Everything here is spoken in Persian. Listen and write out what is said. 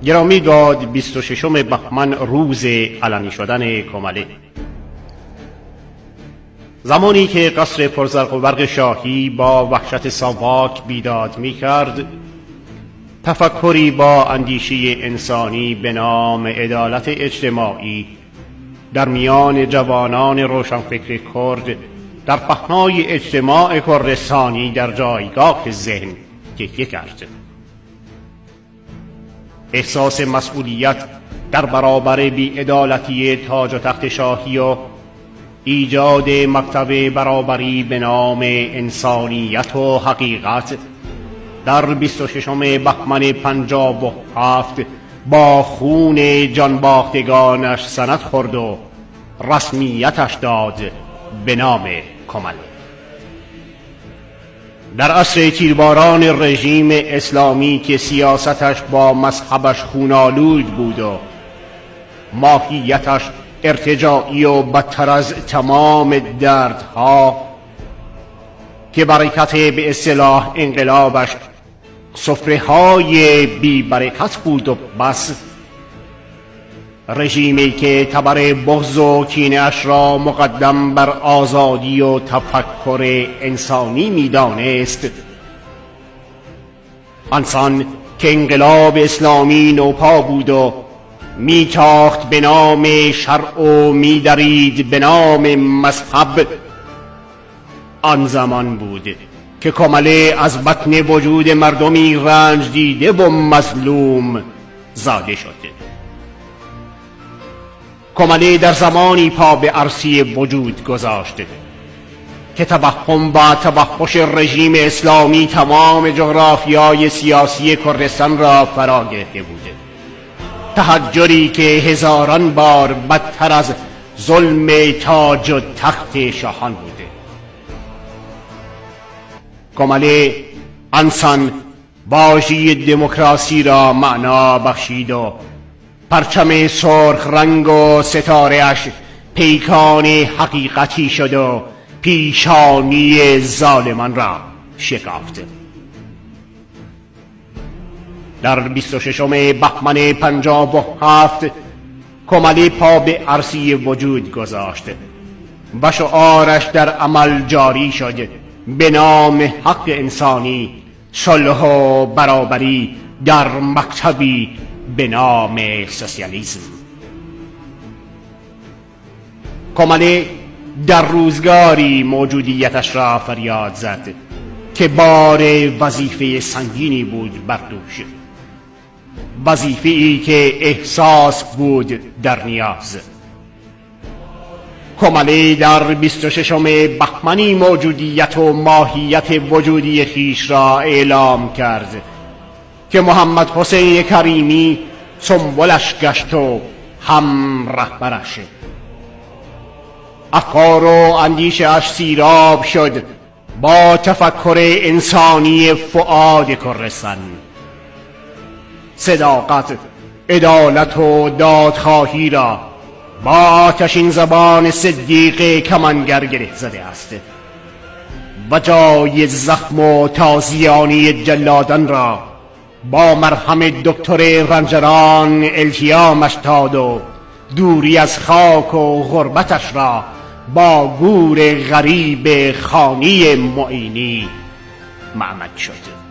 گرامی داد 26 بهمن روز علنی شدن کماله. زمانی که قصر پرزرق و برق شاهی با وحشت ساواک بیداد می کرد، تفکری با اندیشه انسانی به نام عدالت اجتماعی در میان جوانان روشنفکر کرد در پهنای اجتماع کردستانی در جایگاه ذهن تکیه کرد. احساس مسئولیت در برابر بی‌عدالتی تاج و تخت شاهی و ایجاد مکتب برابری به نام انسانیت و حقیقت در 26 بهمن 57 با خون جانباختگانش سند خورد و رسمیتش داد به نام کماله. در عصر تیرباران رژیم اسلامی که سیاستش با مذهبش خونالود بود و ماهیتش ارتجاعی و بدتر از تمام دردها که برکت به اصطلاح انقلابش سفره های بی برکت بود و بس، رژیمی که تبر بغض و کینه‌اش را مقدم بر آزادی و تفکر انسانی می‌دانست، آنسان که انقلاب اسلامی نوپا بود و میتاخت به نام شرع و میدرید به نام مذهب، آن زمان بود که کماله از بطن وجود مردمی رنج دیده و مظلوم زاده شد. کماله در زمانی پا به عرصه وجود گذاشت که توهم و توحش رژیم اسلامی تمام جغرافیای سیاسی کردستان را فرا گرفته بود. تحجری که هزاران بار بدتر از ظلم تاج و تخت شاهان بود. کماله انسان واژه دموکراسی را معنا بخشید و پرچم سرخ رنگ و ستاره‌اش پیکان حقیقتی شد و پیشانی ظالمان را شکافت. در 26 بهمن 57 کماله پا به عرصه وجود گذاشت و شعارش در عمل جاری شد به نام حق انسانی، صلح و برابری در مکتبی به نام سوسیالیسم. کماله در روزگاری موجودیتش را فریاد زد که بار وظیفه سنگینی بود بر دوش، وظیفه‌ای که احساس بود در نیاز. کماله در 26 بهمنی موجودیت و ماهیت وجودی خویش را اعلام کرد که محمد حسین کریمی سنبلش گشت و هم رهبرش. افکار و اندیشه‌اش سیراب شد با تفکر انسانی فؤاد کردستان. صداقت، عدالت و دادخواهی را با آتشین زبان صدیق کمانگر گره زده است و جای زخم و تازیانی جلادان را با مرهم دکتر رنجران التیامش داد و دوری از خاک و غربتش را با گور غریب خانی معینی معمد شد.